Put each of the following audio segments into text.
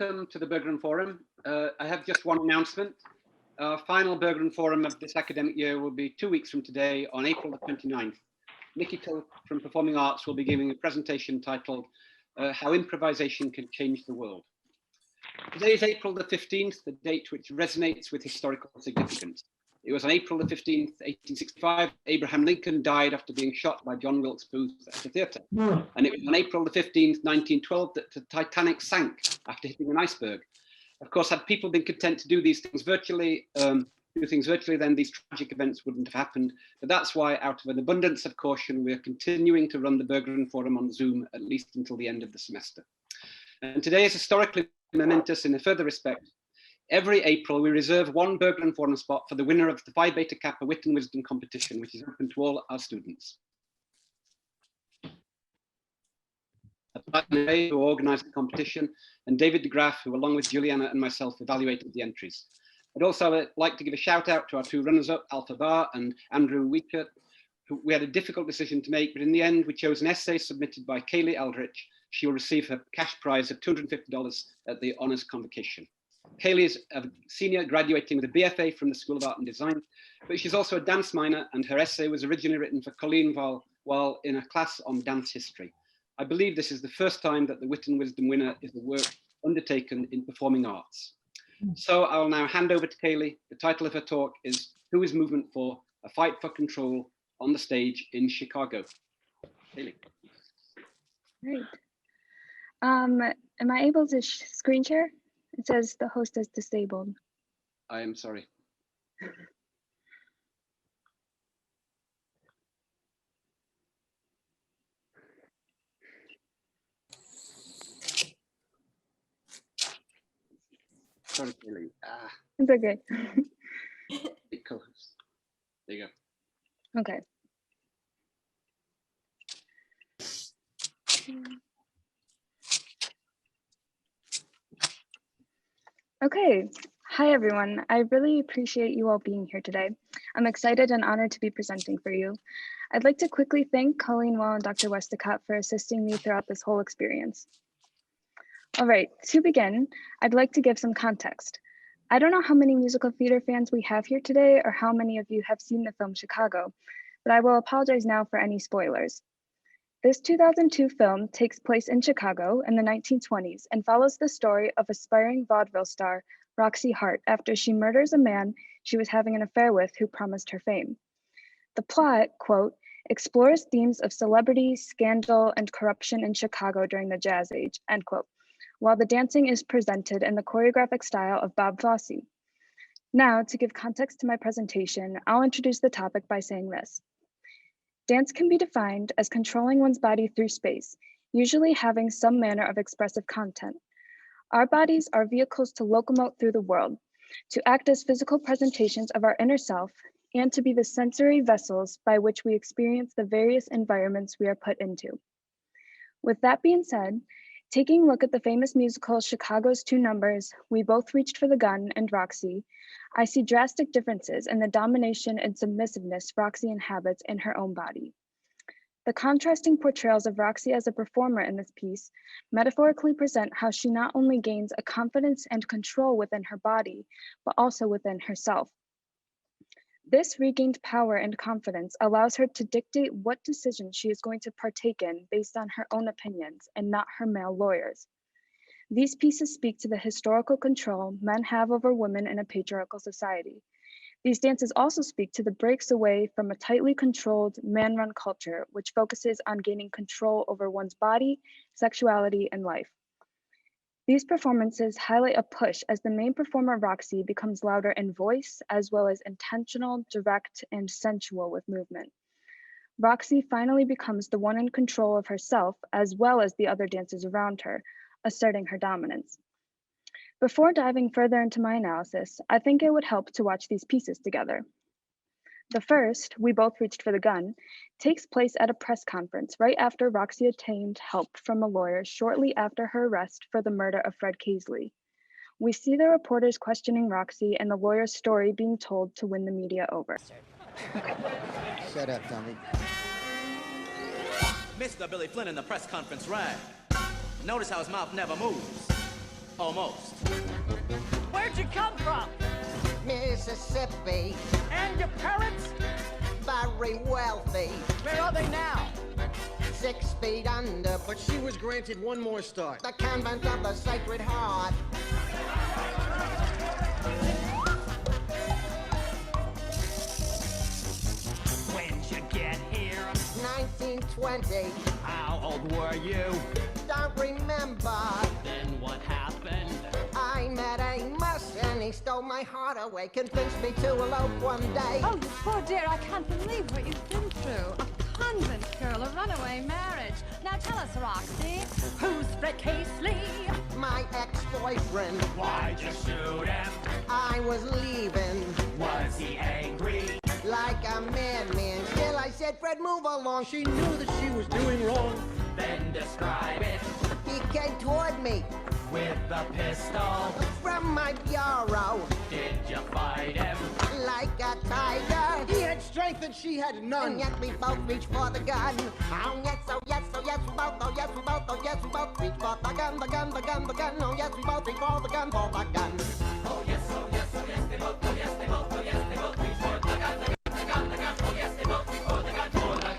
Welcome to the Berggruen Forum. I have just one announcement. Our final Berggruen Forum of this academic year will be 2 weeks from today on April the 29th. Nikki Till from Performing Arts will be giving a presentation titled How Improvisation Can Change the World. Today is April the 15th, the date which resonates with historical significance. It was on April the 15th, 1865, Abraham Lincoln died after being shot by John Wilkes Booth at a theatre. And it was on April the 15th, 1912, that the Titanic sank after hitting an iceberg. Of course, had people been content to do these things virtually, then these tragic events wouldn't have happened. But that's why, out of an abundance of caution, we are continuing to run the Berggruen Forum on Zoom, at least until the end of the semester. And today is historically momentous in a further respect. Every April, we reserve one Berggruen Forum spot for the winner of the Phi Beta Kappa Wit and Wisdom competition, which is open to all our students. Who organised the competition, and David de Graaf, who along with Juliana and myself evaluated the entries. I'd also like to give a shout out to our two runners-up, Alpha Bar and Andrew Weikert, who we had a difficult decision to make, but in the end, we chose an essay submitted by Kayleah Aldrich. She will receive her cash prize of $250 at the honours convocation. Kayleah is a senior graduating with a BFA from the School of Art and Design, but she's also a dance minor, and her essay was originally written for Colleen while in a class on dance history. I believe this is the first time that the Wit and Wisdom winner is the work undertaken in performing arts. So I'll now hand over to Kayleah. The title of her talk is Who is Movement For? A Fight for Control on the Stage in Chicago. Kayleah. Great. Am I able to screen share? It says the host is disabled. I am sorry. Sorry, Kayleah. It's okay. There you go. Okay. Okay. Hi, everyone. I really appreciate you all being here today. I'm excited and honored to be presenting for you. I'd like to quickly thank Colleen Wall and Dr. Westacott for assisting me throughout this whole experience. All right, to begin, I'd like to give some context. I don't know how many musical theater fans we have here today or how many of you have seen the film Chicago, but I will apologize now for any spoilers. This 2002 film takes place in Chicago in the 1920s and follows the story of aspiring vaudeville star Roxy Hart after she murders a man she was having an affair with who promised her fame. The plot, quote, explores themes of celebrity, scandal, and corruption in Chicago during the Jazz Age, end quote, while the dancing is presented in the choreographic style of Bob Fosse. Now, to give context to my presentation, I'll introduce the topic by saying this. Dance can be defined as controlling one's body through space, usually having some manner of expressive content. Our bodies are vehicles to locomote through the world, to act as physical presentations of our inner self, and to be the sensory vessels by which we experience the various environments we are put into. With that being said, taking a look at the famous musical Chicago's Two Numbers, We Both Reached for the Gun, and Roxy, I see drastic differences in the domination and submissiveness Roxy inhabits in her own body. The contrasting portrayals of Roxy as a performer in this piece metaphorically present how she not only gains a confidence and control within her body, but also within herself. This regained power and confidence allows her to dictate what decisions she is going to partake in based on her own opinions and not her male lawyers. These pieces speak to the historical control men have over women in a patriarchal society. These dances also speak to the breaks away from a tightly controlled man-run culture, which focuses on gaining control over one's body, sexuality, and life. These performances highlight a push as the main performer Roxy becomes louder in voice, as well as intentional, direct, and sensual with movement. Roxy finally becomes the one in control of herself, as well as the other dancers around her, asserting her dominance. Before diving further into my analysis, I think it would help to watch these pieces together. The first, We Both Reached for the Gun, takes place at a press conference right after Roxy obtained help from a lawyer shortly after her arrest for the murder of Fred Casely. We see the reporters questioning Roxy and the lawyer's story being told to win the media over. Okay. Shut up, Tommy. Mr. Billy Flynn in the press conference rag. Notice how his mouth never moves. Almost. Where'd you come from? Mississippi, And your parents? very wealthy, Where are they now? 6 feet under But she was granted one more start. the convent of the Sacred Heart. When'd you get here? 1920, How old were you? don't remember. Then what happened? I met Amos and he stole my heart away, convinced me to elope one day. Oh, you poor dear, I can't believe what you've been through. A convent girl, a runaway marriage. Now tell us, Roxy, who's Fred Casely? My ex-boyfriend, Why'd you shoot him? I was leaving Was he angry? like a madman. Still I said, Fred, move along. She knew that she was doing wrong. Then describe it He came toward me with the pistol. from my bureau Did you fight him? like a tiger. He had strength and she had And none. yet we both reach for the gun. Oh yes, oh yes, oh yes, we both, oh yes, we both, oh yes, we both reach for the gun, the gun, the gun, the gun. Oh yes, we both reach for the gun, for the gun. Oh yes, oh yes, oh yes, they both, oh yes, they both, oh yes, they both reach for the gun, the gun, the gun, oh yes, they both reach for the gun, for the gun.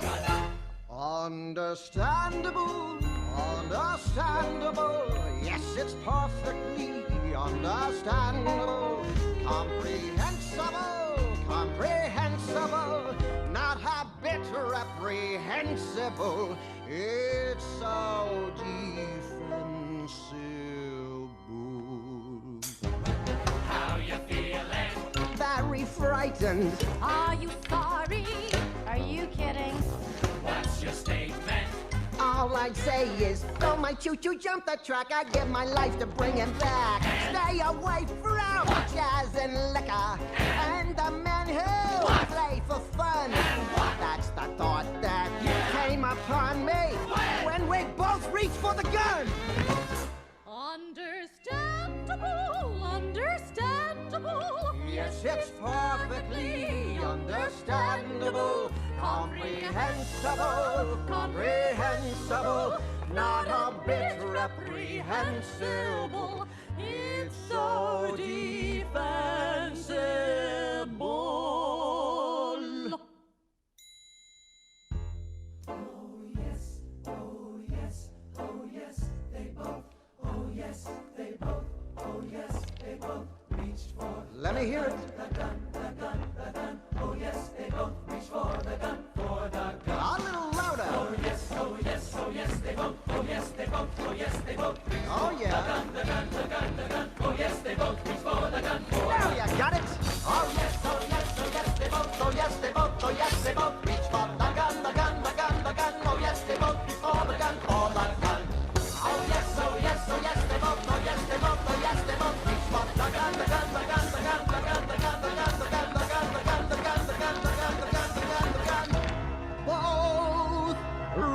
Understandable, understandable. Yes, it's perfectly understandable. Comprehensible, comprehensible. Not a bit reprehensible. It's so defensible. How you feeling? Very frightened. Are you sorry? Are you kidding? What's your statement? All I'd say is, though my choo-choo jumped the track, I'd give my life to bring him back. Stay away from jazz and liquor and the men who play for fun. That's the thought that came upon me when we both reached for the gun. Understandable, understandable. Yes, it's perfectly understandable, comprehensible, comprehensible, not a bit reprehensible. It's so defensible. Let me hear it. A little louder. Oh yeah. Now you got it. Oh yes, they both, oh yes, they both, oh yes, they both reach for the gun, the gun, the gun, the gun. Oh yes, they both reach for the gun, for the gun. Oh yes, they both, oh yes, they both, oh yes, they both reach for the gun, the gun, the gun, the gun, the gun, the gun, the gun, the gun, the gun, the gun, the gun, the gun, the gun, the gun, the gun, the gun. Both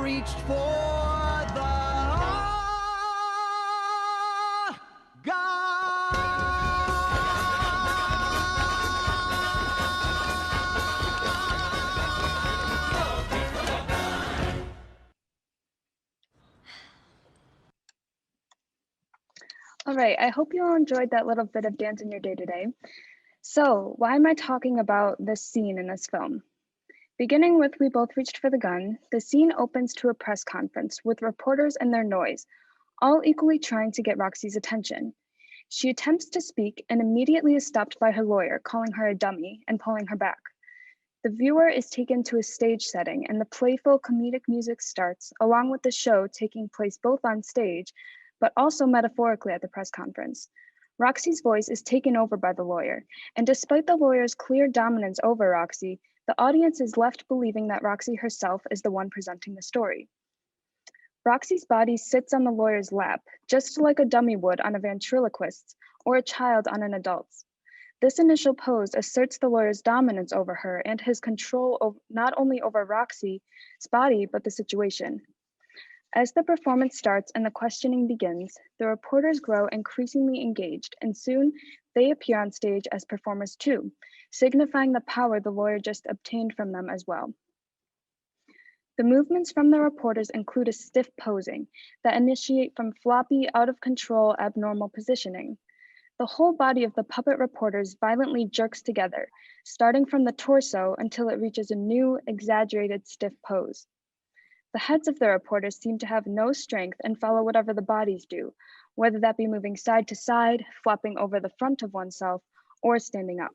reached for the All right, I hope you all enjoyed that little bit of dance in your day today. So why am I talking about this scene in this film? Beginning with We Both Reached for the Gun, the scene opens to a press conference with reporters and their noise, all equally trying to get Roxy's attention. She attempts to speak and immediately is stopped by her lawyer, calling her a dummy and pulling her back. The viewer is taken to a stage setting and the playful comedic music starts, along with the show taking place both on stage, but also metaphorically at the press conference. Roxy's voice is taken over by the lawyer, and despite the lawyer's clear dominance over Roxy, the audience is left believing that Roxy herself is the one presenting the story. Roxy's body sits on the lawyer's lap, just like a dummy would on a ventriloquist's or a child on an adult's. This initial pose asserts the lawyer's dominance over her and his control not only over Roxy's body, but the situation. As the performance starts and the questioning begins, the reporters grow increasingly engaged, and soon they appear on stage as performers too, signifying the power the lawyer just obtained from them as well. The movements from the reporters include a stiff posing that initiate from floppy, out of control, abnormal positioning. The whole body of the puppet reporters violently jerks together, starting from the torso until it reaches a new, exaggerated, stiff pose. The heads of the reporters seem to have no strength and follow whatever the bodies do, whether that be moving side to side, flopping over the front of oneself, or standing up.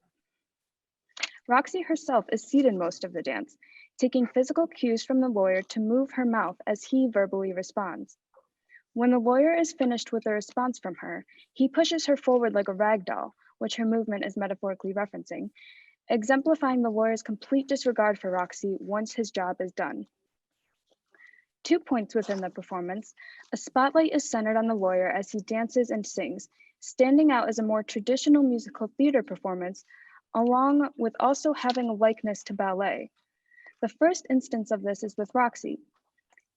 Roxy herself is seated most of the dance, taking physical cues from the lawyer to move her mouth as he verbally responds. When the lawyer is finished with a response from her, he pushes her forward like a rag doll, which her movement is metaphorically referencing, exemplifying the lawyer's complete disregard for Roxy once his job is done. 2 points within the performance, a spotlight is centered on the lawyer as he dances and sings, standing out as a more traditional musical theater performance, along with also having a likeness to ballet. The first instance of this is with Roxy.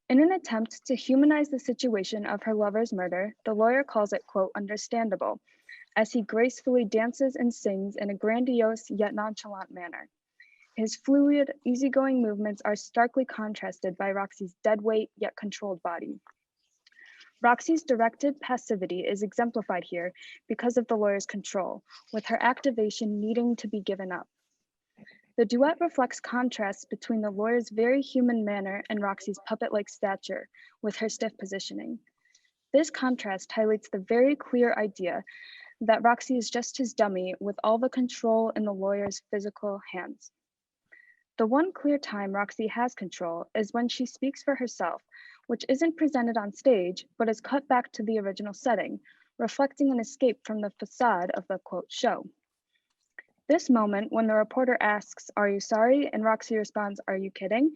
In an attempt to humanize the situation of her lover's murder, the lawyer calls it, quote, understandable, as he gracefully dances and sings in a grandiose yet nonchalant manner. His fluid, easygoing movements are starkly contrasted by Roxy's deadweight yet controlled body. Roxy's directed passivity is exemplified here because of the lawyer's control, with her activation needing to be given up. The duet reflects contrasts between the lawyer's very human manner and Roxy's puppet-like stature, with her stiff positioning. This contrast highlights the very clear idea that Roxy is just his dummy with all the control in the lawyer's physical hands. The one clear time Roxy has control is when she speaks for herself, which isn't presented on stage, but is cut back to the original setting, reflecting an escape from the facade of the, quote, show. This moment, when the reporter asks, "Are you sorry?" and Roxy responds, "Are you kidding?"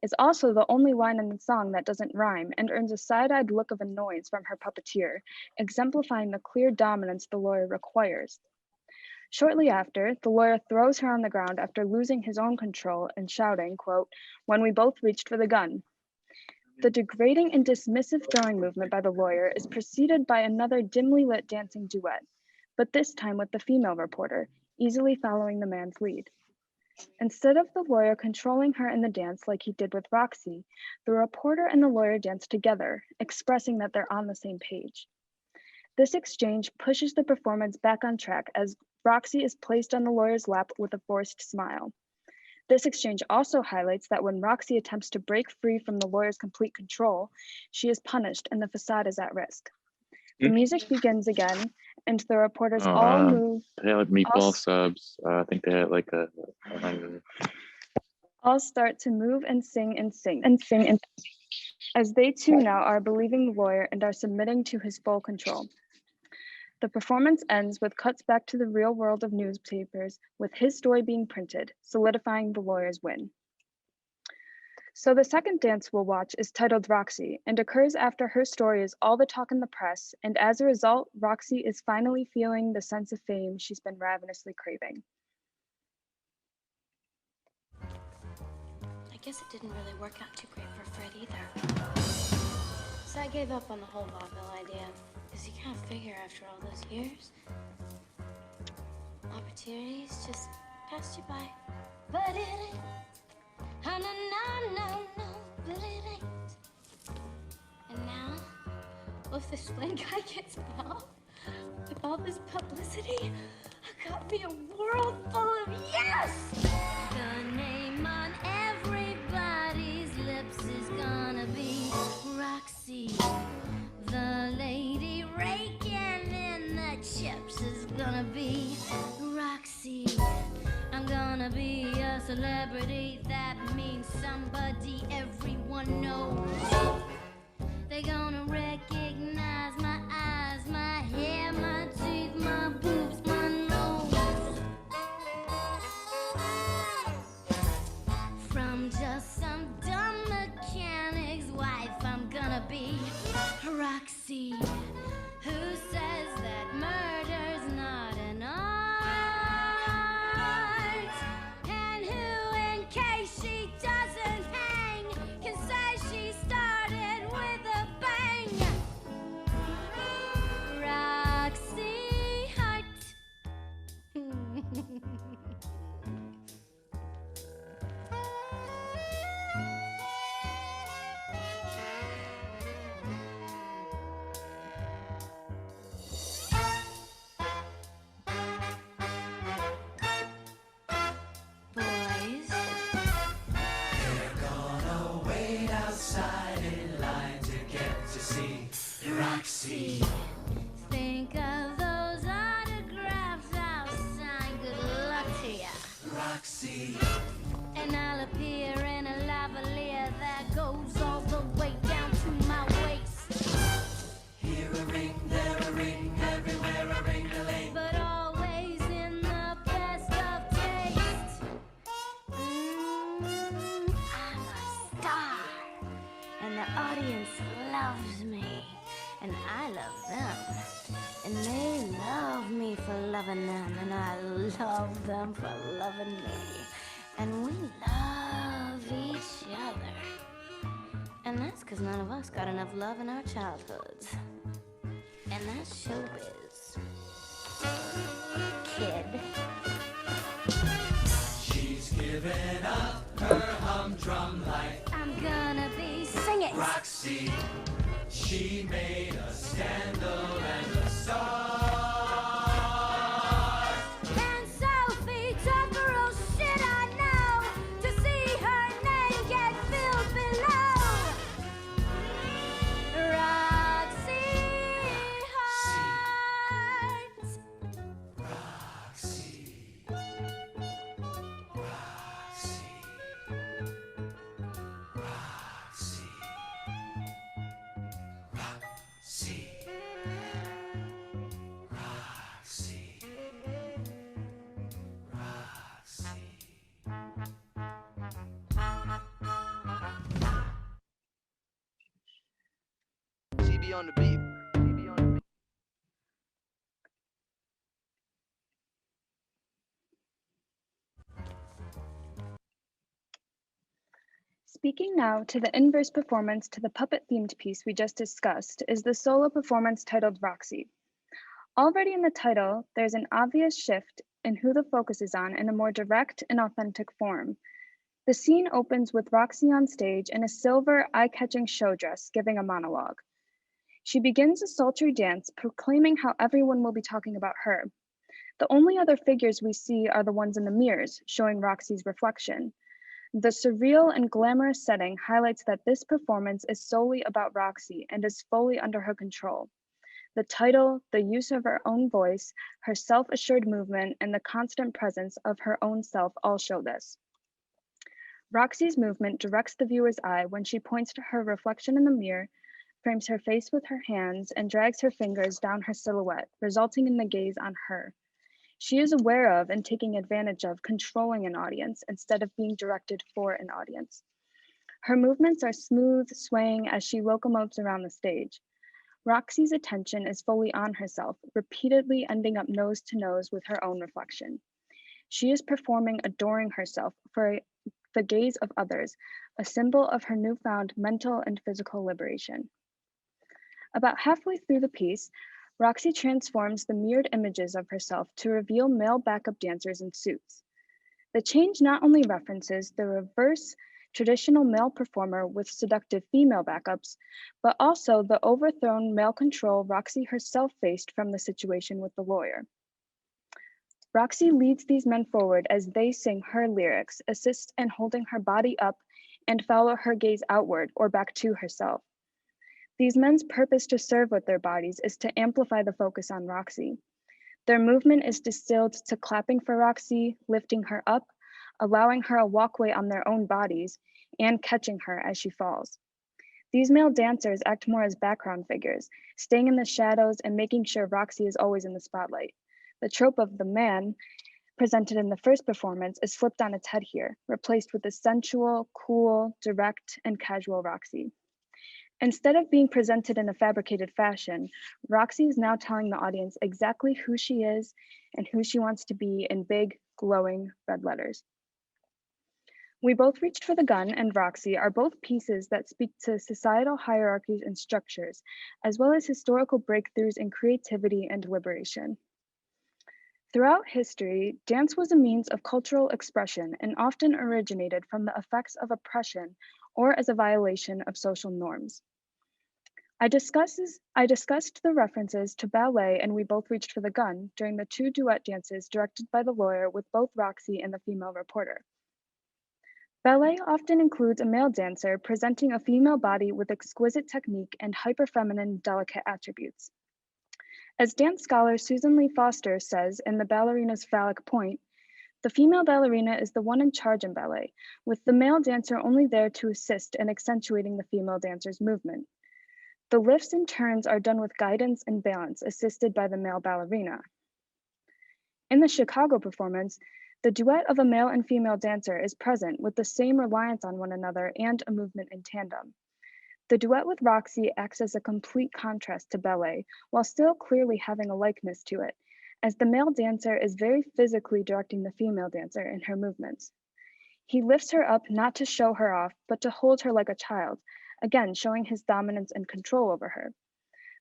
is also the only line in the song that doesn't rhyme and earns a side-eyed look of annoyance from her puppeteer, exemplifying the clear dominance the lawyer requires. Shortly after, the lawyer throws her on the ground after losing his own control and shouting, quote, "When we both reached for the gun." The degrading and dismissive throwing movement by the lawyer is preceded by another dimly lit dancing duet, but this time with the female reporter, easily following the man's lead. Instead of the lawyer controlling her in the dance like he did with Roxy, the reporter and the lawyer dance together, expressing that they're on the same page. This exchange pushes the performance back on track as Roxy is placed on the lawyer's lap with a forced smile. This exchange also highlights that when Roxy attempts to break free from the lawyer's complete control, she is punished and the facade is at risk. The music begins again, and the reporters all move. They had like meatball subs. I think they had like a all start to move and sing and sing and sing and as they too now are believing the lawyer and are submitting to his full control. The performance ends with cuts back to the real world of newspapers, with his story being printed, solidifying the lawyer's win. So the second dance we'll watch is titled Roxy and occurs after her story is all the talk in the press, and as a result, Roxy is finally feeling the sense of fame she's been ravenously craving. I guess it didn't really work out too great for Fred either. So I gave up on the whole vaudeville idea, because you can't figure after all those years. Opportunities just passed you by. But it ain't. Oh, no, but it ain't. And now, if this one guy gets involved, with all this publicity, I got me a world full of yes! The name on everybody's lips is gonna be Roxy. The lady raking in the chips is gonna be Roxy. I'm gonna be a celebrity, that means somebody everyone knows. They're gonna recognize my eyes, my hair, my teeth, my boobs, my nose. From just some dumb mechanic's wife, I'm gonna be Roxy. Who says that murder's not an art? And who, in case she doesn't hang, can say she started with a bang? love me for loving them, and I love them for loving me. And we love each other. And that's because none of us got enough love in our childhoods. And that's showbiz. Kid. She's given up her humdrum life. I'm gonna be singing. Roxy, she made a scandal and a star. And Sophie Tucker, shit I know, to see her name get filled below. Roxy Hart. Roxy, Roxy, Roxy, Roxy, Roxy, CB on the beat. CB on the beat. Speaking now to the inverse performance to the puppet-themed piece we just discussed is the solo performance titled Roxy. Already in the title, there's an obvious shift in who the focus is on in a more direct and authentic form. The scene opens with Roxy on stage in a silver, eye-catching show dress giving a monologue. She begins a sultry dance, proclaiming how everyone will be talking about her. The only other figures we see are the ones in the mirrors, showing Roxy's reflection. The surreal and glamorous setting highlights that this performance is solely about Roxy and is fully under her control. The title, the use of her own voice, her self-assured movement, and the constant presence of her own self all show this. Roxy's movement directs the viewer's eye when she points to her reflection in the mirror, frames her face with her hands, and drags her fingers down her silhouette, resulting in the gaze on her. She is aware of and taking advantage of controlling an audience instead of being directed for an audience. Her movements are smooth, swaying as she locomotes around the stage. Roxy's attention is fully on herself, repeatedly ending up nose to nose with her own reflection. She is performing adoring herself for the gaze of others, a symbol of her newfound mental and physical liberation. About halfway through the piece, Roxy transforms the mirrored images of herself to reveal male backup dancers in suits. The change not only references the reverse traditional male performer with seductive female backups, but also the overthrown male control Roxy herself faced from the situation with the lawyer. Roxy leads these men forward as they sing her lyrics, assist in holding her body up, and follow her gaze outward or back to herself. These men's purpose to serve with their bodies is to amplify the focus on Roxy. Their movement is distilled to clapping for Roxy, lifting her up, allowing her a walkway on their own bodies, and catching her as she falls. These male dancers act more as background figures, staying in the shadows and making sure Roxy is always in the spotlight. The trope of the man presented in the first performance is flipped on its head here, replaced with the sensual, cool, direct, and casual Roxy. Instead of being presented in a fabricated fashion, Roxy is now telling the audience exactly who she is and who she wants to be in big, glowing red letters. We Both Reached for the Gun and Roxy are both pieces that speak to societal hierarchies and structures, as well as historical breakthroughs in creativity and liberation. Throughout history, dance was a means of cultural expression and often originated from the effects of oppression or as a violation of social norms. I discussed the references to ballet and We Both Reached for the Gun during the two duet dances directed by the lawyer with both Roxy and the female reporter. Ballet often includes a male dancer presenting a female body with exquisite technique and hyper-feminine, delicate attributes. As dance scholar Susan Lee Foster says in The Ballerina's Phallic Point, the female ballerina is the one in charge in ballet, with the male dancer only there to assist in accentuating the female dancer's movement. The lifts and turns are done with guidance and balance, assisted by the male ballerina. In the Chicago performance, the duet of a male and female dancer is present with the same reliance on one another and a movement in tandem. The duet with Roxy acts as a complete contrast to ballet, while still clearly having a likeness to it, as the male dancer is very physically directing the female dancer in her movements. He lifts her up not to show her off, but to hold her like a child, again showing his dominance and control over her.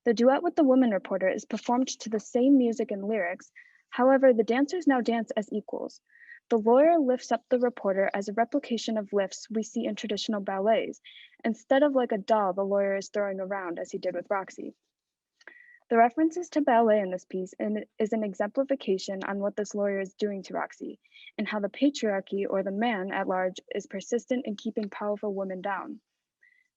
The duet with the woman reporter is performed to the same music and lyrics, however, the dancers now dance as equals. The lawyer lifts up the reporter as a replication of lifts we see in traditional ballets, instead of like a doll the lawyer is throwing around as he did with Roxy. The references to ballet in this piece is an exemplification on what this lawyer is doing to Roxy, and how the patriarchy, or the man at large, is persistent in keeping powerful women down.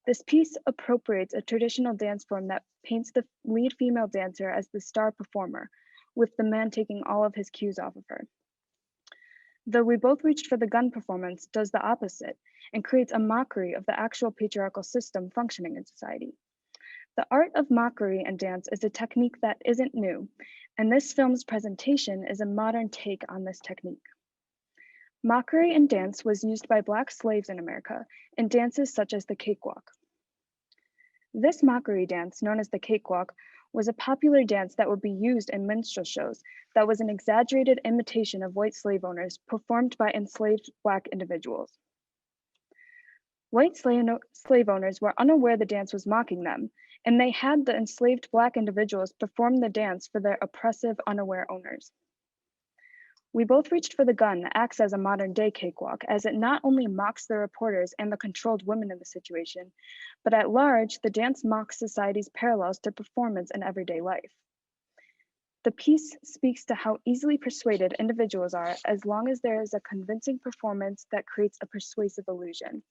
This piece appropriates a traditional dance form that paints the lead female dancer as the star performer, with the man taking all of his cues off of her. Though We Both Reached for the Gun performance does the opposite and creates a mockery of the actual patriarchal system functioning in society. The art of mockery and dance is a technique that isn't new, and this film's presentation is a modern take on this technique. Mockery in dance was used by Black slaves in America in dances such as the Cakewalk. This mockery dance, known as the Cakewalk, was a popular dance that would be used in minstrel shows that was an exaggerated imitation of white slave owners performed by enslaved Black individuals. White slave owners were unaware the dance was mocking them, and they had the enslaved Black individuals perform the dance for their oppressive, unaware owners. We Both Reached for the Gun acts as a modern day cakewalk, as it not only mocks the reporters and the controlled women in the situation, but at large, the dance mocks society's parallels to performance in everyday life. The piece speaks to how easily persuaded individuals are as long as there is a convincing performance that creates a persuasive illusion.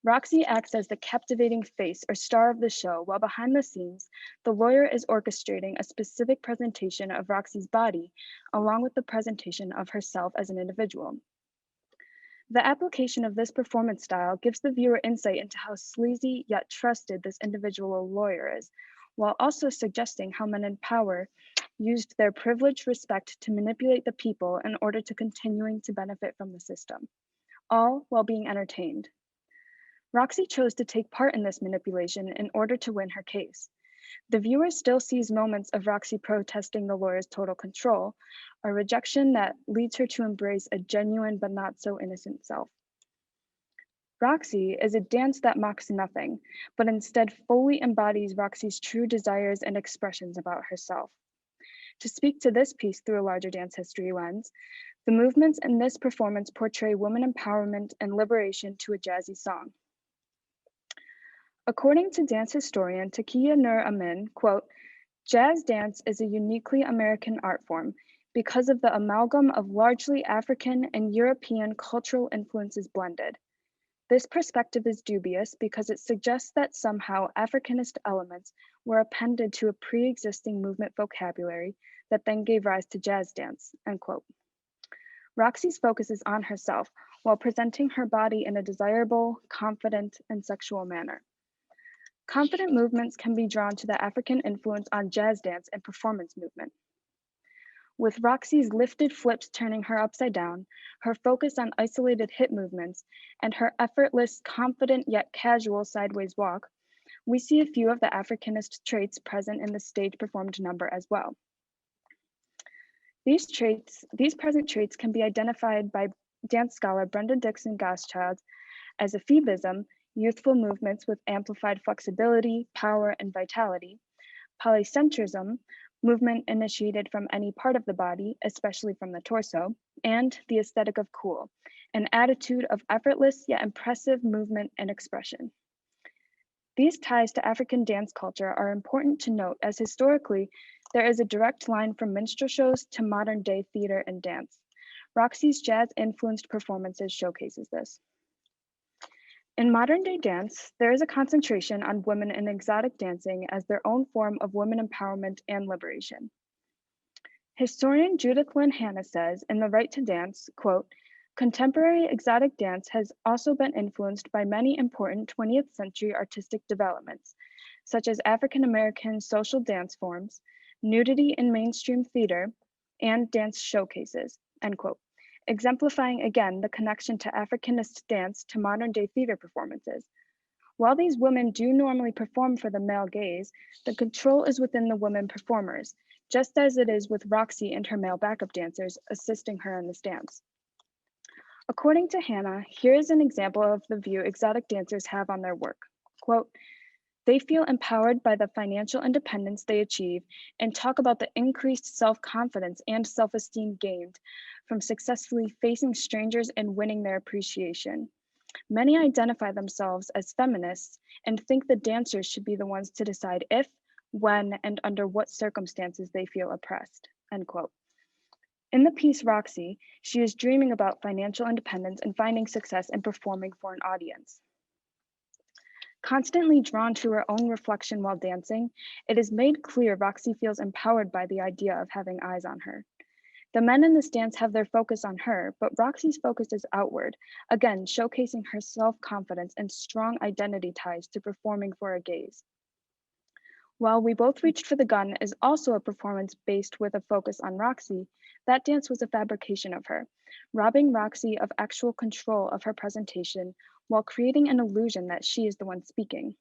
Roxy acts as the captivating face or star of the show, while behind the scenes, the lawyer is orchestrating a specific presentation of Roxy's body, along with the presentation of herself as an individual. The application of this performance style gives the viewer insight into how sleazy yet trusted this individual lawyer is, while also suggesting how men in power used their privileged respect to manipulate the people in order to continuing to benefit from the system, all while being entertained. Roxy chose to take part in this manipulation in order to win her case. The viewer still sees moments of Roxy protesting the lawyer's total control, a rejection that leads her to embrace a genuine but not so innocent self. Roxy is a dance that mocks nothing, but instead fully embodies Roxy's true desires and expressions about herself. To speak to this piece through a larger dance history lens, the movements in this performance portray woman empowerment and liberation to a jazzy song. According to dance historian Taqiyya Nur Amin, quote, "Jazz dance is a uniquely American art form because of the amalgam of largely African and European cultural influences blended. This perspective is dubious because it suggests that somehow Africanist elements were appended to a pre-existing movement vocabulary that then gave rise to jazz dance," end quote. Roxy's focus is on herself while presenting her body in a desirable, confident, and sexual manner. Confident movements can be drawn to the African influence on jazz dance and performance movement. With Roxy's lifted flips turning her upside down, her focus on isolated hip movements, and her effortless, confident yet casual sideways walk, we see a few of the Africanist traits present in the stage performed number as well. These present traits can be identified by dance scholar Brenda Dixon Goschild as ephebism, youthful movements with amplified flexibility, power, and vitality; polycentrism, movement initiated from any part of the body, especially from the torso; and the aesthetic of cool, an attitude of effortless yet impressive movement and expression. These ties to African dance culture are important to note, as historically, there is a direct line from minstrel shows to modern day theater and dance. Roxy's jazz-influenced performances showcases this. In modern day dance, there is a concentration on women in exotic dancing as their own form of women empowerment and liberation. Historian Judith Lynn Hanna says in The Right to Dance, quote, "Contemporary exotic dance has also been influenced by many important 20th century artistic developments, such as African American social dance forms, nudity in mainstream theater, and dance showcases," end quote, exemplifying again the connection to Africanist dance to modern day theater performances. While these women do normally perform for the male gaze, the control is within the women performers, just as it is with Roxy and her male backup dancers assisting her in this dance. According to Hannah, here is an example of the view exotic dancers have on their work. Quote, "They feel empowered by the financial independence they achieve and talk about the increased self-confidence and self-esteem gained from successfully facing strangers and winning their appreciation. Many identify themselves as feminists and think the dancers should be the ones to decide if, when, and under what circumstances they feel oppressed." End quote. In the piece Roxy, she is dreaming about financial independence and finding success in performing for an audience. Constantly drawn to her own reflection while dancing, it is made clear Roxy feels empowered by the idea of having eyes on her. The men in this dance have their focus on her, but Roxy's focus is outward, again showcasing her self-confidence and strong identity ties to performing for a gaze. While We Both Reached for the Gun is also a performance based with a focus on Roxy, that dance was a fabrication of her, robbing Roxy of actual control of her presentation while creating an illusion that she is the one speaking.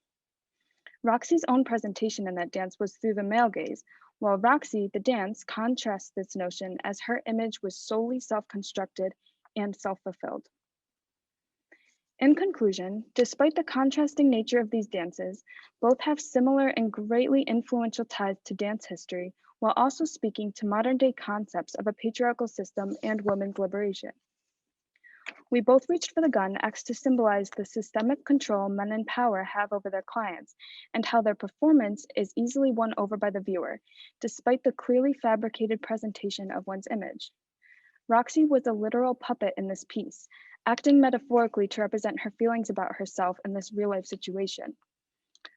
Roxy's own presentation in that dance was through the male gaze, while Roxy, the dance, contrasts this notion as her image was solely self-constructed and self-fulfilled. In conclusion, despite the contrasting nature of these dances, both have similar and greatly influential ties to dance history, while also speaking to modern-day concepts of a patriarchal system and women's liberation. We Both Reached for the Gun acts to symbolize the systemic control men in power have over their clients and how their performance is easily won over by the viewer, despite the clearly fabricated presentation of one's image. Roxy was a literal puppet in this piece, acting metaphorically to represent her feelings about herself in this real-life situation.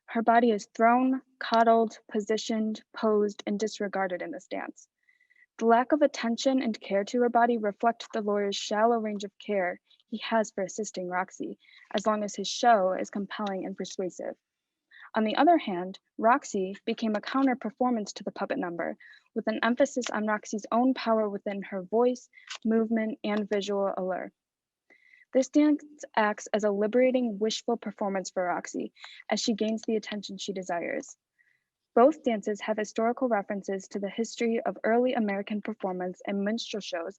Her body is thrown, coddled, positioned, posed, and disregarded in this dance. The lack of attention and care to her body reflect the lawyer's shallow range of care he has for assisting Roxy, as long as his show is compelling and persuasive. On the other hand, Roxy became a counter-performance to the puppet number, with an emphasis on Roxy's own power within her voice, movement, and visual allure. This dance acts as a liberating, wishful performance for Roxy, as she gains the attention she desires. Both dances have historical references to the history of early American performance and minstrel shows,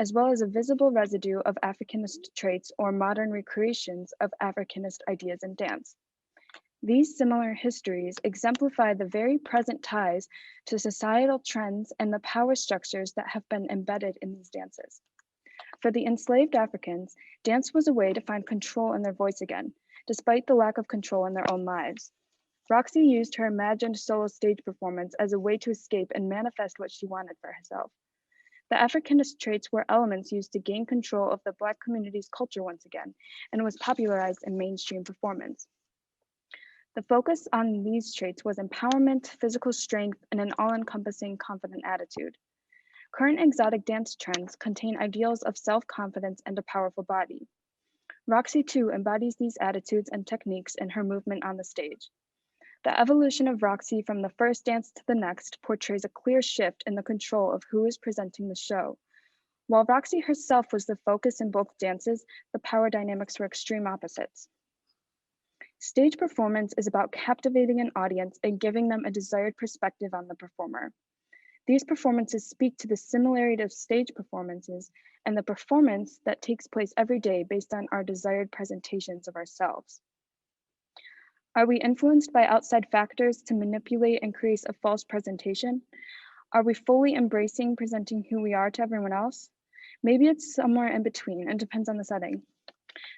as well as a visible residue of Africanist traits or modern recreations of Africanist ideas in dance. These similar histories exemplify the very present ties to societal trends and the power structures that have been embedded in these dances. For the enslaved Africans, dance was a way to find control in their voice again, despite the lack of control in their own lives. Roxy used her imagined solo stage performance as a way to escape and manifest what she wanted for herself. The Africanist traits were elements used to gain control of the Black community's culture once again, and was popularized in mainstream performance. The focus on these traits was empowerment, physical strength, and an all-encompassing confident attitude. Current exotic dance trends contain ideals of self-confidence and a powerful body. Roxy too embodies these attitudes and techniques in her movement on the stage. The evolution of Roxy from the first dance to the next portrays a clear shift in the control of who is presenting the show. While Roxy herself was the focus in both dances, the power dynamics were extreme opposites. Stage performance is about captivating an audience and giving them a desired perspective on the performer. These performances speak to the similarity of stage performances and the performance that takes place every day based on our desired presentations of ourselves. Are we influenced by outside factors to manipulate and create a false presentation? Are we fully embracing presenting who we are to everyone else? Maybe it's somewhere in between and depends on the setting.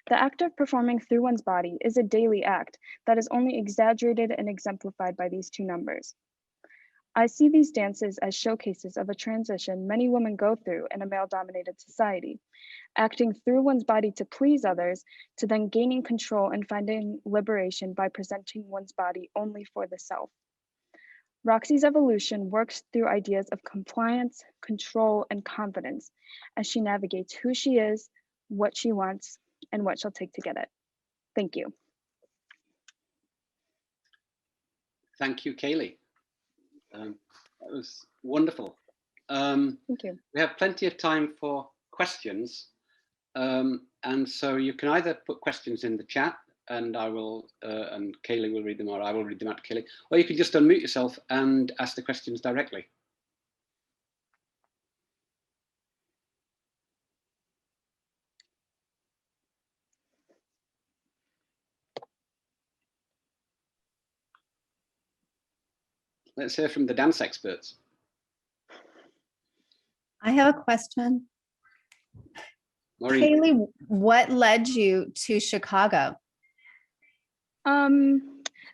The act of performing through one's body is a daily act that is only exaggerated and exemplified by these two numbers. I see these dances as showcases of a transition many women go through in a male-dominated society, acting through one's body to please others, to then gaining control and finding liberation by presenting one's body only for the self. Roxy's evolution works through ideas of compliance, control, and confidence as she navigates who she is, what she wants, and what she'll take to get it. Thank you. Thank you, Kayleah. That was wonderful. Thank you. We have plenty of time for questions. And so you can either put questions in the chat and I will, and Kayleah will read them, or I will read them out to Kayleah. Or you can just unmute yourself and ask the questions directly. Let's hear from the dance experts. I have a question. Maureen. Kayleah, what led you to Chicago?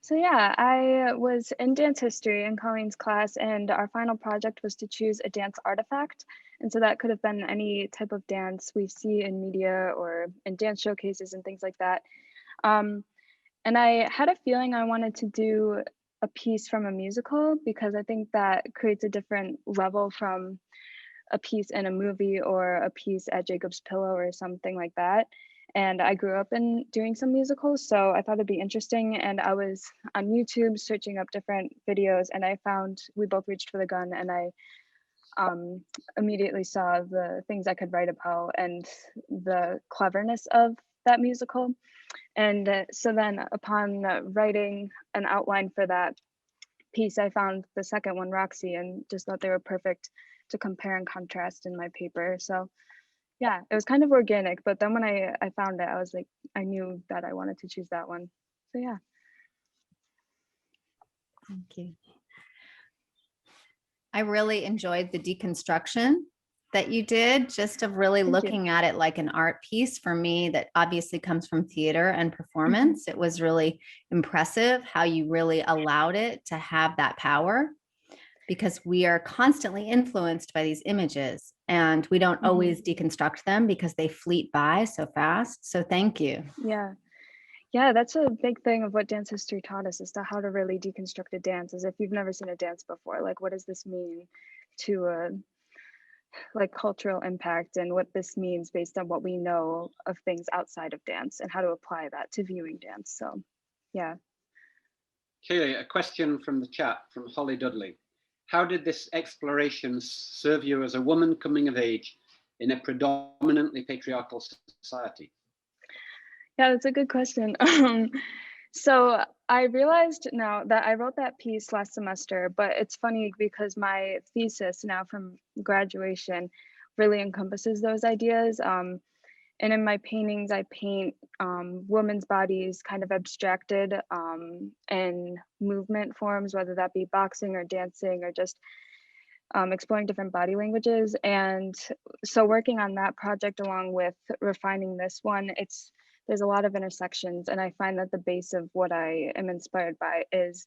So yeah, I was in dance history in Colleen's class, and our final project was to choose a dance artifact. And so that could have been any type of dance we see in media or in dance showcases and things like that. And I had a feeling I wanted to do a piece from a musical because I think that creates a different level from a piece in a movie or a piece at Jacob's Pillow or something like that. And I grew up in doing some musicals, so I thought it'd be interesting. And I was on YouTube searching up different videos, and I found We Both Reached for the Gun, and I immediately saw the things I could write about and the cleverness of that musical. And so then upon writing an outline for that piece, I found the second one, Roxy, and just thought they were perfect to compare and contrast in my paper. So yeah, it was kind of organic, but then when I found it, I was like, I knew that I wanted to choose that one. So yeah. Thank you. I really enjoyed the deconstruction that you did, just of really looking at it like an art piece. For me, that obviously comes from theater and performance. It was really impressive how you really allowed it to have that power, because we are constantly influenced by these images and we don't always deconstruct them because they fleet by so fast. So thank you. Yeah, that's a big thing of what dance history taught us, is to how to really deconstruct a dance. As if you've never seen a dance before, like what does this mean to like cultural impact, and what this means based on what we know of things outside of dance, and how to apply that to viewing dance. So yeah. Kayleah, a question from the chat from Holly Dudley. How did this exploration serve you as a woman coming of age in a predominantly patriarchal society? Yeah, that's a good question. So I realized now that I wrote that piece last semester, but it's funny because my thesis now from graduation really encompasses those ideas. And in my paintings, I paint women's bodies kind of abstracted in movement forms, whether that be boxing or dancing or just exploring different body languages. And so working on that project along with refining this one, there's a lot of intersections, and I find that the base of what I am inspired by is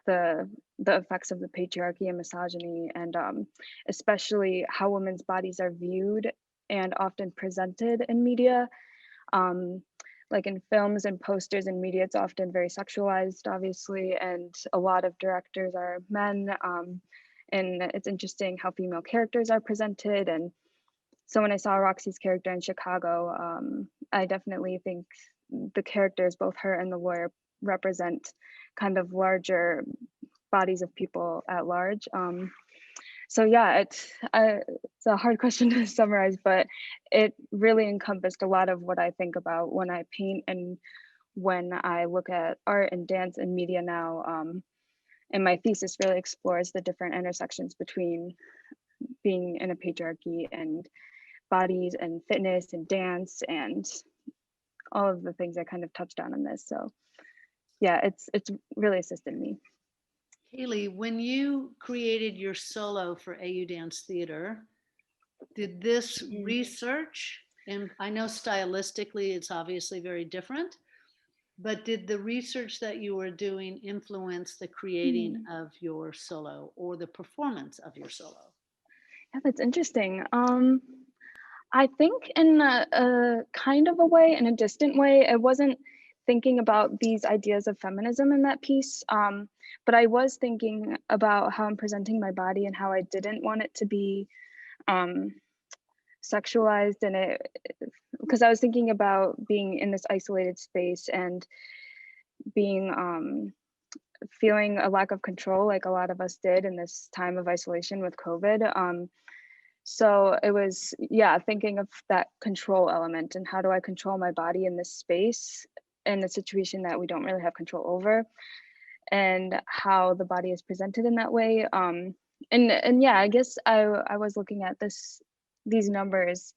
the effects of the patriarchy and misogyny, and especially how women's bodies are viewed and often presented in media. Like in films and posters and media, it's often very sexualized, obviously, and a lot of directors are men. And it's interesting how female characters are presented. And so when I saw Roxy's character in Chicago, I definitely think the characters, both her and the lawyer, represent kind of larger bodies of people at large. So yeah, it's a hard question to summarize, but it really encompassed a lot of what I think about when I paint and when I look at art and dance and media now. And my thesis really explores the different intersections between being in a patriarchy and bodies and fitness and dance and all of the things I kind of touched on in this. So yeah, it's really assisted me. Kayleah, when you created your solo for AU Dance Theater, did this research, and I know stylistically it's obviously very different, but did the research that you were doing influence the creating of your solo or the performance of your solo? Yeah, that's interesting. I think in a kind of a way, in a distant way, I wasn't thinking about these ideas of feminism in that piece, but I was thinking about how I'm presenting my body and how I didn't want it to be sexualized, and it, because I was thinking about being in this isolated space and being feeling a lack of control, like a lot of us did in this time of isolation with COVID. So it was, yeah, thinking of that control element and how do I control my body in this space in a situation that we don't really have control over, and how the body is presented in that way. And yeah, I guess I was looking at these numbers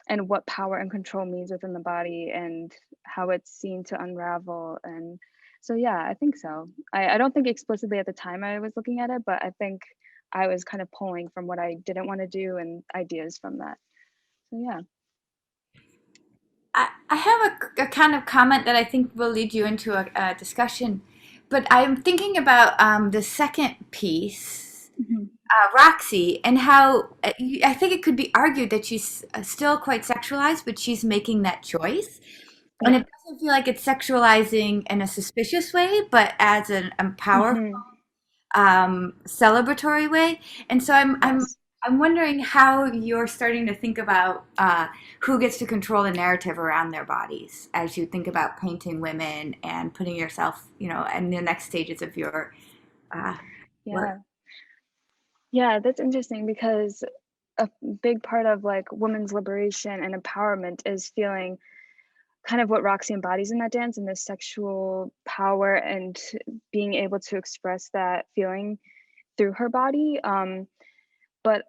and what power and control means within the body and how it's seen to unravel. And so yeah, I think so. I don't think explicitly at the time I was looking at it, but I think I was kind of pulling from what I didn't want to do and ideas from that. So yeah. I have a kind of comment that I think will lead you into a discussion, but I'm thinking about the second piece, Roxy, and how I think it could be argued that she's still quite sexualized, but she's making that choice. And it doesn't feel like it's sexualizing in a suspicious way, but as an powerful, celebratory way. And so I'm wondering how you're starting to think about who gets to control the narrative around their bodies as you think about painting women and putting yourself, in the next stages of your work. Yeah, that's interesting, because a big part of like women's liberation and empowerment is feeling kind of what Roxy embodies in that dance, and this sexual power and being able to express that feeling through her body. But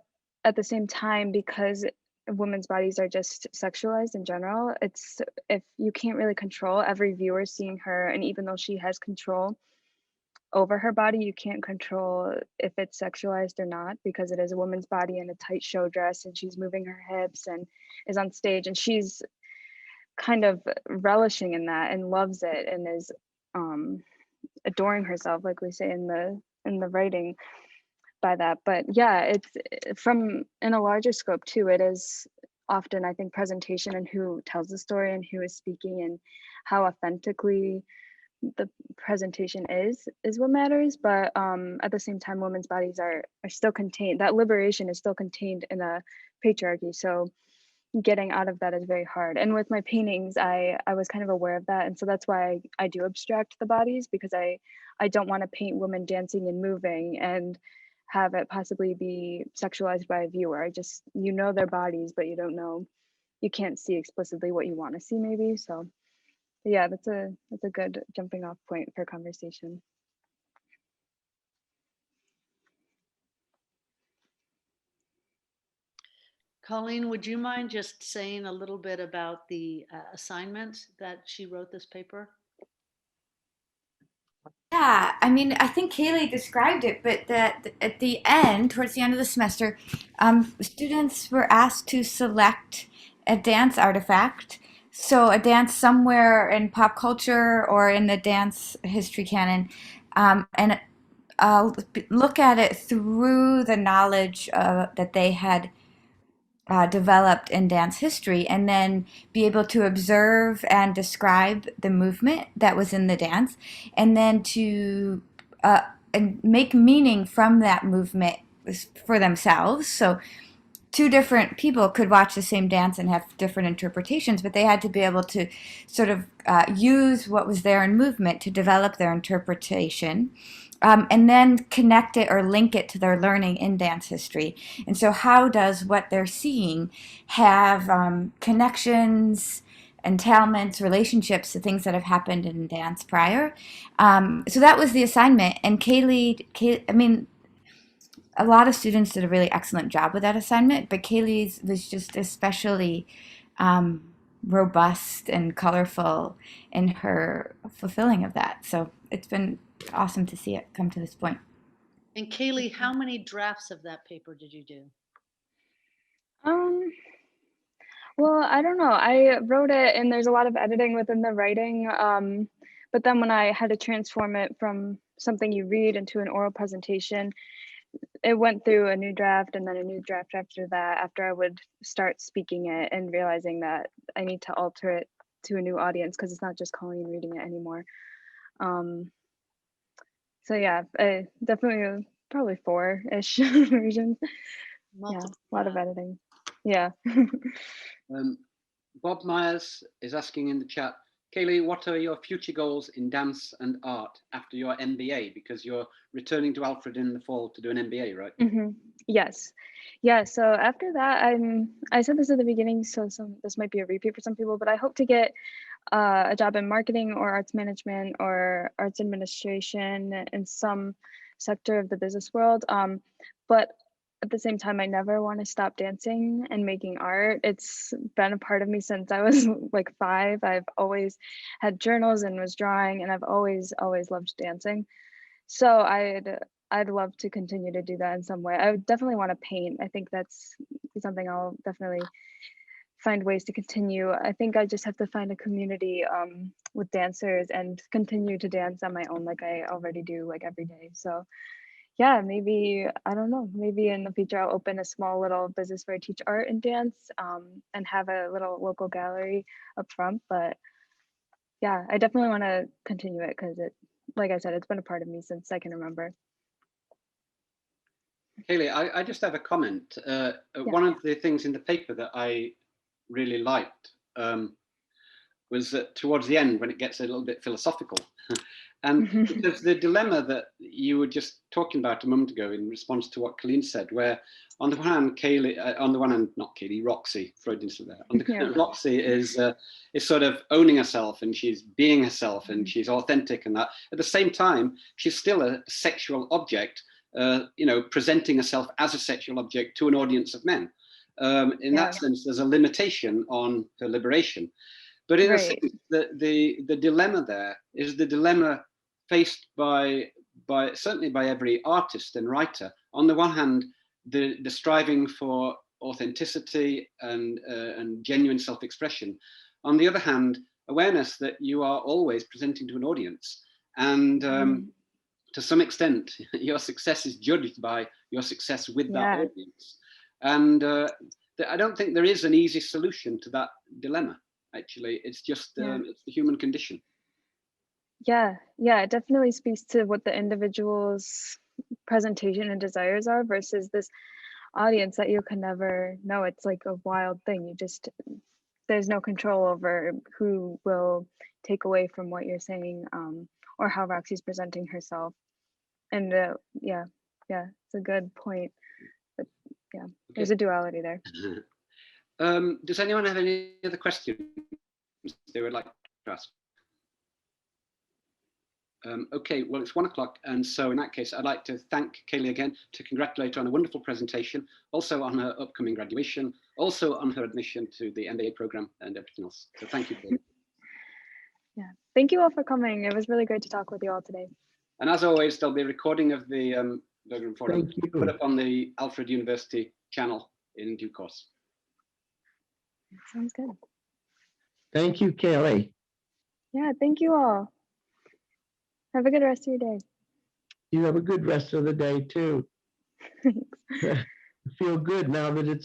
at the same time, because women's bodies are just sexualized in general, it's, if you can't really control every viewer seeing her, and even though she has control over her body, you can't control if it's sexualized or not, because it is a woman's body in a tight show dress, and she's moving her hips and is on stage, and she's kind of relishing in that and loves it and is adoring herself, like we say in the writing, by that. But yeah, it's from in a larger scope too, it is often, I think, presentation and who tells the story and who is speaking and how authentically the presentation is what matters. But at the same time, women's bodies are still contained, that liberation is still contained in a patriarchy, so getting out of that is very hard. And with my paintings, I was kind of aware of that, and so that's why I do abstract the bodies, because I don't want to paint women dancing and moving and have it possibly be sexualized by a viewer. I just, their bodies, but you can't see explicitly what you want to see, maybe. So yeah, that's a good jumping off point for conversation. Colleen, would you mind just saying a little bit about the assignment that she wrote this paper? Yeah, I mean, I think Kayleah described it, but that at the end, towards the end of the semester, students were asked to select a dance artifact. So a dance somewhere in pop culture or in the dance history canon, and look at it through the knowledge that they had developed in dance history, and then be able to observe and describe the movement that was in the dance, and then to and make meaning from that movement for themselves. So two different people could watch the same dance and have different interpretations, but they had to be able to sort of use what was there in movement to develop their interpretation. And then connect it or link it to their learning in dance history. And so how does what they're seeing have connections, entailments, relationships to things that have happened in dance prior? So that was the assignment. And Kayleah, I mean, a lot of students did a really excellent job with that assignment, but Kayleah's was just especially robust and colorful in her fulfilling of that. So it's been awesome to see it come to this point. And Kayleah, how many drafts of that paper did you do? Well, I don't know. I wrote it and there's a lot of editing within the writing. But then when I had to transform it from something you read into an oral presentation, it went through a new draft and then a new draft after that, after I would start speaking it and realizing that I need to alter it to a new audience, because it's not just Colleen reading it anymore. So yeah, definitely probably 4-ish versions. Yeah, a lot of editing. Yeah. Bob Myers is asking in the chat, Kayleah, what are your future goals in dance and art after your MBA? Because you're returning to Alfred in the fall to do an MBA, right? Yes. Yeah, so after that, I said this at the beginning, so this might be a repeat for some people, but I hope to get a job in marketing or arts management or arts administration in some sector of the business world. But at the same time, I never want to stop dancing and making art. It's been a part of me since I was like 5. I've always had journals and was drawing, and I've always loved dancing. So I'd love to continue to do that in some way. I would definitely want to paint. I think that's something I'll definitely find ways to continue. I think I just have to find a community with dancers and continue to dance on my own like I already do, like every day. So yeah, maybe, I don't know, maybe in the future I'll open a small little business where I teach art and dance and have a little local gallery up front. But yeah, I definitely want to continue it because it, like I said, it's been a part of me since I can remember. Kayleah, I just have a comment. One of the things in the paper that I really liked was that towards the end, when it gets a little bit philosophical, and because the dilemma that you were just talking about a moment ago in response to what Colleen said, where on the one hand, Kayleah, on the one hand, not Kayleah, Roxy, Freudian still there. On the Roxy is sort of owning herself, and she's being herself, and she's authentic, and that. At the same time, she's still a sexual object, you know, presenting herself as a sexual object to an audience of men. In that sense, there's a limitation on her liberation. But in a sense, the dilemma there is the dilemma faced by certainly by every artist and writer. On the one hand, the striving for authenticity and genuine self-expression. On the other hand, awareness that you are always presenting to an audience, and to some extent, your success is judged by your success with that audience. And I don't think there is an easy solution to that dilemma. Actually, it's just it's the human condition. Yeah, it definitely speaks to what the individual's presentation and desires are versus this audience that you can never know. It's like a wild thing. You just, there's no control over who will take away from what you're saying or how Roxy's presenting herself. And yeah, it's a good point. But yeah, there's a duality there. Does anyone have any other questions they would like to ask? Okay, well, it's 1 o'clock, and so in that case, I'd like to thank Kayleah again, to congratulate her on a wonderful presentation, also on her upcoming graduation, also on her admission to the MBA program and everything else. So thank you, Kayleah. Yeah, thank you all for coming. It was really great to talk with you all today. And as always, there'll be a recording of the Berggruen Forum put up on the Alfred University channel in due course. Sounds good. Thank you, Kayleah. Yeah, thank you all. Have a good rest of your day. You have a good rest of the day too. Thanks. Feel good now that it's